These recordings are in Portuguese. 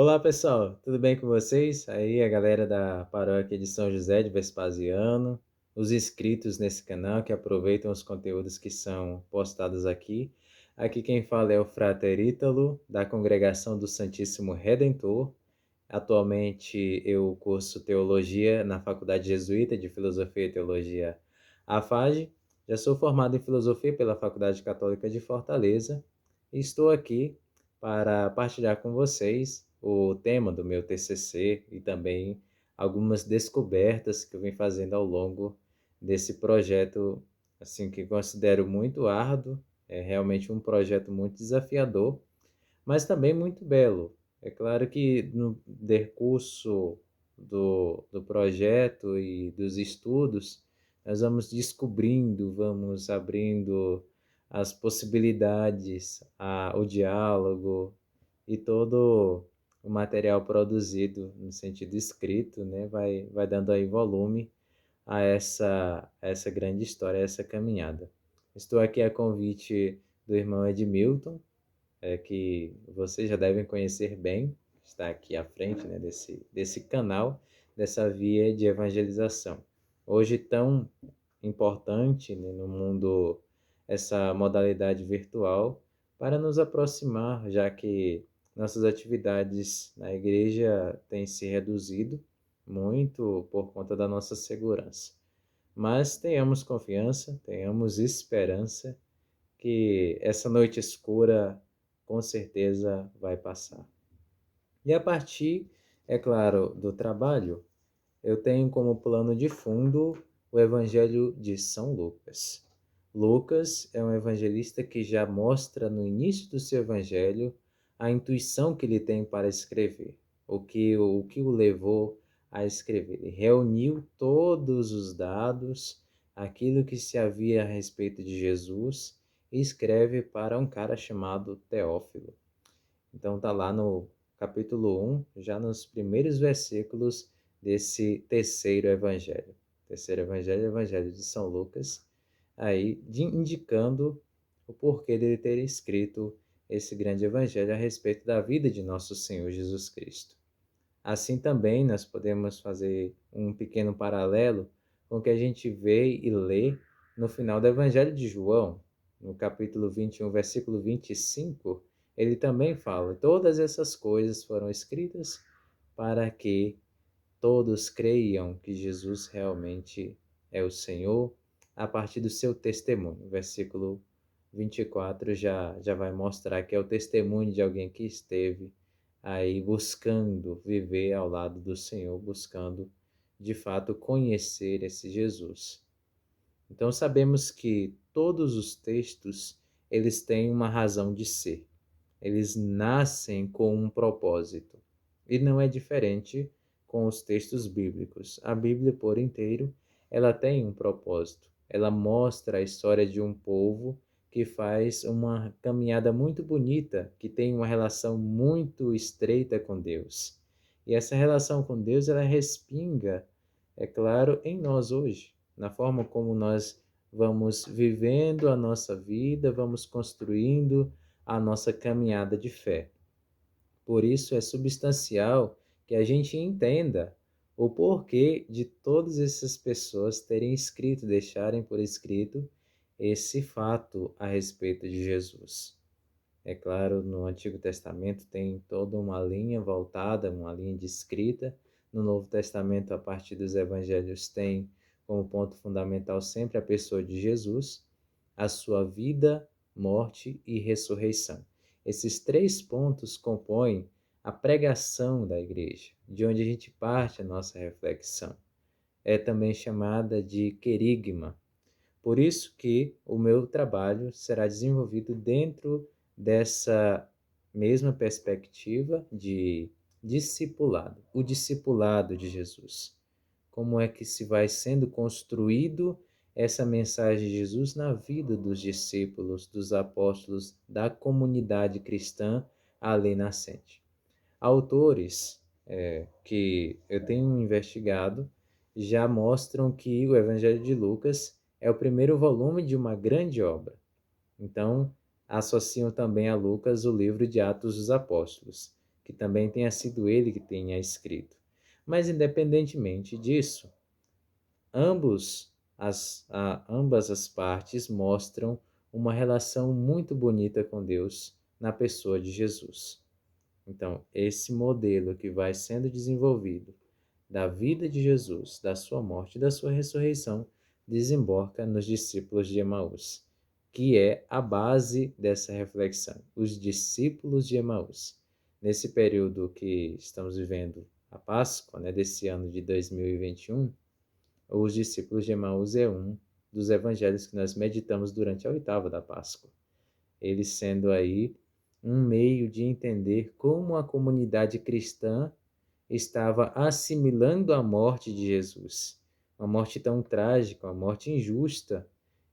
Olá pessoal, tudo bem com vocês? Aí a galera da paróquia de São José de Vespasiano, os inscritos nesse canal que aproveitam os conteúdos que são postados aqui. Aqui quem fala é o Frater Ítalo, da Congregação do Santíssimo Redentor. Atualmente eu curso Teologia na Faculdade Jesuíta de Filosofia e Teologia AFAGE. Já sou formado em Filosofia pela Faculdade Católica de Fortaleza e estou aqui para partilhar com vocês o tema do meu TCC e também algumas descobertas que eu venho fazendo ao longo desse projeto, assim, que considero muito árduo, é realmente um projeto muito desafiador, mas também muito belo. É claro que no decurso do projeto e dos estudos, nós vamos descobrindo, vamos abrindo as possibilidades, o diálogo e todo o material produzido no sentido escrito, né, vai dando aí volume a essa grande história, a essa caminhada. Estou aqui a convite do irmão Edmilton, que vocês já devem conhecer bem, está aqui à frente, né, desse canal, dessa via de evangelização. Hoje tão importante, né, no mundo, essa modalidade virtual, para nos aproximar, já que nossas atividades na igreja têm se reduzido muito por conta da nossa segurança. Mas tenhamos confiança, tenhamos esperança que essa noite escura com certeza vai passar. E a partir, é claro, do trabalho, eu tenho como plano de fundo o Evangelho de São Lucas. Lucas é um evangelista que já mostra no início do seu evangelho a intuição que ele tem para escrever, o que o levou a escrever. Ele reuniu todos os dados, aquilo que se havia a respeito de Jesus, e escreve para um cara chamado Teófilo. Então tá lá no capítulo 1, já nos primeiros versículos desse terceiro evangelho. Terceiro evangelho, evangelho de São Lucas, aí indicando o porquê dele ter escrito esse grande evangelho a respeito da vida de nosso Senhor Jesus Cristo. Assim também nós podemos fazer um pequeno paralelo com o que a gente vê e lê no final do Evangelho de João, no capítulo 21, versículo 25, ele também fala: todas essas coisas foram escritas para que todos creiam que Jesus realmente é o Senhor, a partir do seu testemunho. O versículo 24 já vai mostrar que é o testemunho de alguém que esteve aí buscando viver ao lado do Senhor, buscando de fato conhecer esse Jesus. Então sabemos que todos os textos, eles têm uma razão de ser. Eles nascem com um propósito. E não é diferente com os textos bíblicos. A Bíblia por inteiro, ela tem um propósito. Ela mostra a história de um povo que faz uma caminhada muito bonita, que tem uma relação muito estreita com Deus. E essa relação com Deus, ela respinga, é claro, em nós hoje, na forma como nós vamos vivendo a nossa vida, vamos construindo a nossa caminhada de fé. Por isso é substancial que a gente entenda o porquê de todas essas pessoas terem escrito, deixarem por escrito esse fato a respeito de Jesus. É claro, no Antigo Testamento tem toda uma linha voltada, uma linha de escrita. No Novo Testamento, a partir dos evangelhos, tem como ponto fundamental sempre a pessoa de Jesus, a sua vida, morte e ressurreição. Esses três pontos compõem a pregação da igreja, de onde a gente parte a nossa reflexão. É também chamada de querigma. Por isso que o meu trabalho será desenvolvido dentro dessa mesma perspectiva de discipulado, o discipulado de Jesus. Como é que se vai sendo construído essa mensagem de Jesus na vida dos discípulos, dos apóstolos, da comunidade cristã ali nascente. Autores que eu tenho investigado já mostram que o Evangelho de Lucas é o primeiro volume de uma grande obra. Então, associam também a Lucas o livro de Atos dos Apóstolos. que também tenha sido ele que tenha escrito. Mas, independentemente disso, ambas as partes mostram uma relação muito bonita com Deus na pessoa de Jesus. Então, esse modelo que vai sendo desenvolvido da vida de Jesus, da sua morte e da sua ressurreição, desemboca nos discípulos de Emaús, que é a base dessa reflexão, os discípulos de Emaús. Nesse período que estamos vivendo, a Páscoa, né, desse ano de 2021, os discípulos de Emaús é um dos evangelhos que nós meditamos durante a oitava da Páscoa. Ele sendo aí um meio de entender como a comunidade cristã estava assimilando a morte de Jesus. Uma morte tão trágica, uma morte injusta,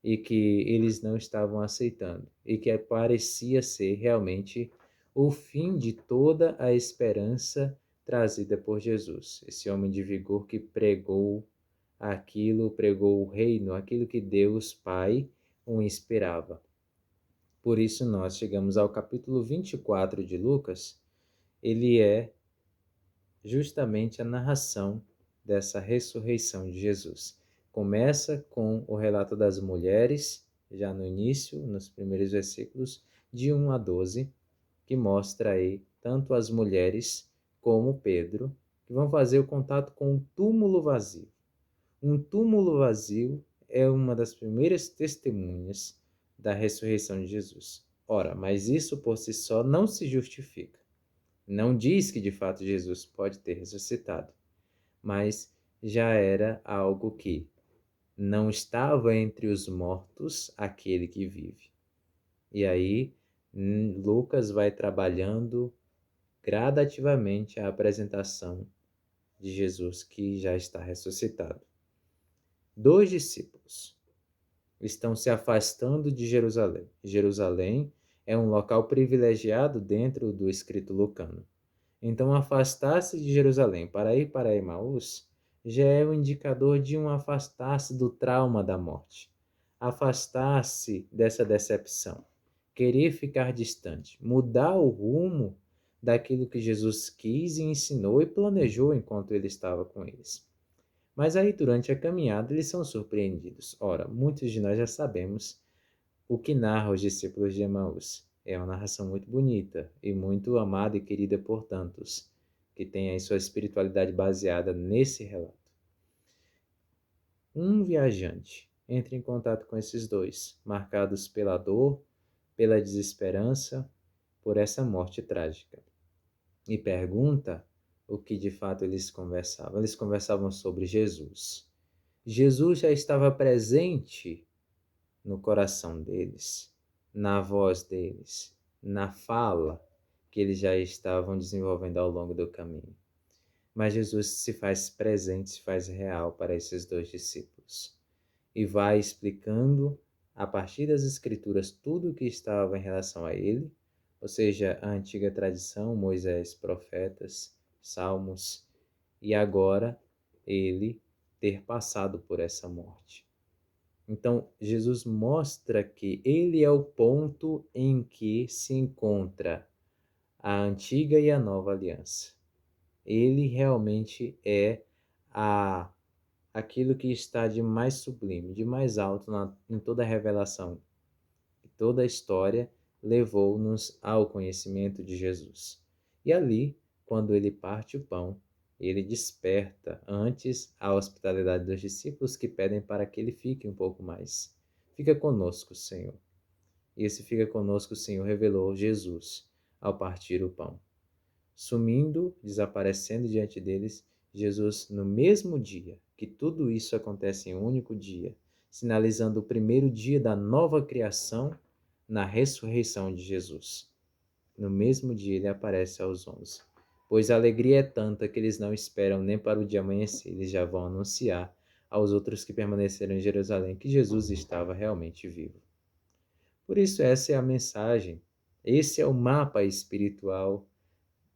e que eles não estavam aceitando, e que parecia ser realmente o fim de toda a esperança trazida por Jesus. Esse homem de vigor que pregou o reino, aquilo que Deus Pai o inspirava. Por isso nós chegamos ao capítulo 24 de Lucas. Ele é justamente a narração dessa ressurreição de Jesus. Começa com o relato das mulheres, já no início, nos primeiros versículos, de 1 a 12, que mostra aí tanto as mulheres como Pedro, que vão fazer o contato com um túmulo vazio. Um túmulo vazio é uma das primeiras testemunhas da ressurreição de Jesus. Ora, mas isso por si só não se justifica. Não diz que de fato Jesus pode ter ressuscitado, mas já era algo que não estava entre os mortos aquele que vive. E aí, Lucas vai trabalhando gradativamente a apresentação de Jesus que já está ressuscitado. 2 discípulos estão se afastando de Jerusalém. Jerusalém é um local privilegiado dentro do escrito lucano. Então, afastar-se de Jerusalém para ir para Emaús já é um indicador de um afastar-se do trauma da morte, afastar-se dessa decepção, querer ficar distante, mudar o rumo daquilo que Jesus quis e ensinou e planejou enquanto ele estava com eles. Mas aí, durante a caminhada, eles são surpreendidos. Ora, muitos de nós já sabemos o que narra os discípulos de Emaús. É uma narração muito bonita e muito amada e querida por tantos, que tem aí sua espiritualidade baseada nesse relato. Um viajante entra em contato com esses dois, marcados pela dor, pela desesperança, por essa morte trágica, e pergunta o que de fato eles conversavam. Eles conversavam sobre Jesus. Jesus já estava presente no coração deles, na voz deles, na fala que eles já estavam desenvolvendo ao longo do caminho. Mas Jesus se faz presente, se faz real para esses 2 discípulos e vai explicando a partir das Escrituras tudo o que estava em relação a ele, ou seja, a antiga tradição, Moisés, profetas, salmos, e agora ele ter passado por essa morte. Então, Jesus mostra que ele é o ponto em que se encontra a antiga e a nova aliança. Ele realmente é aquilo que está de mais sublime, de mais alto em toda a revelação. E toda a história levou-nos ao conhecimento de Jesus. E ali, quando ele parte o pão, ele desperta antes a hospitalidade dos discípulos que pedem para que ele fique um pouco mais. Fica conosco, Senhor. E esse fica conosco, Senhor, revelou Jesus ao partir o pão. Sumindo, desaparecendo diante deles, Jesus, no mesmo dia, que tudo isso acontece em um único dia, sinalizando o primeiro dia da nova criação na ressurreição de Jesus. No mesmo dia ele aparece aos 11. Pois a alegria é tanta que eles não esperam nem para o dia amanhecer, eles já vão anunciar aos outros que permaneceram em Jerusalém que Jesus estava realmente vivo. Por isso essa é a mensagem, esse é o mapa espiritual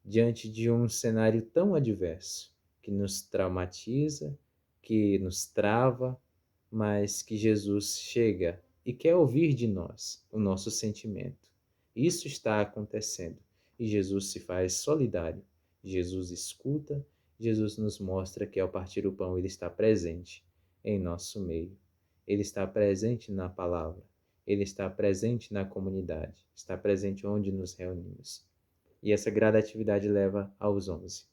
diante de um cenário tão adverso, que nos traumatiza, que nos trava, mas que Jesus chega e quer ouvir de nós o nosso sentimento. Isso está acontecendo. e Jesus se faz solidário. Jesus escuta, Jesus nos mostra que ao partir o pão ele está presente em nosso meio. Ele está presente na palavra, ele está presente na comunidade, está presente onde nos reunimos. E essa gradatividade leva aos 11.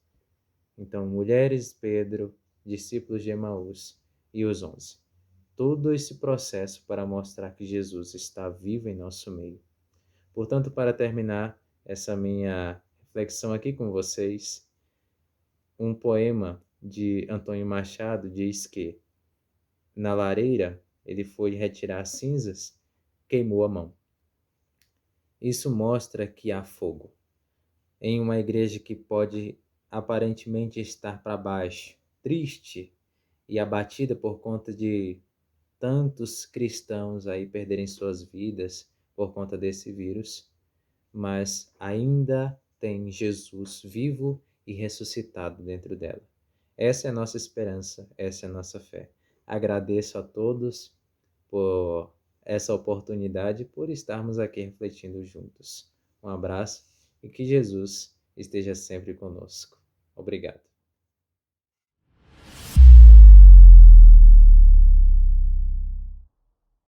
Então, mulheres, Pedro, discípulos de Emaús e os 11. Todo esse processo para mostrar que Jesus está vivo em nosso meio. Portanto, para terminar essa minha reflexão aqui com vocês, um poema de Antônio Machado diz que na lareira ele foi retirar as cinzas, queimou a mão. Isso mostra que há fogo. Em uma igreja que pode aparentemente estar para baixo, triste e abatida por conta de tantos cristãos aí perderem suas vidas por conta desse vírus, mas ainda tem Jesus vivo e ressuscitado dentro dela. Essa é a nossa esperança, essa é a nossa fé. Agradeço a todos por essa oportunidade, por estarmos aqui refletindo juntos. Um abraço e que Jesus esteja sempre conosco. Obrigado.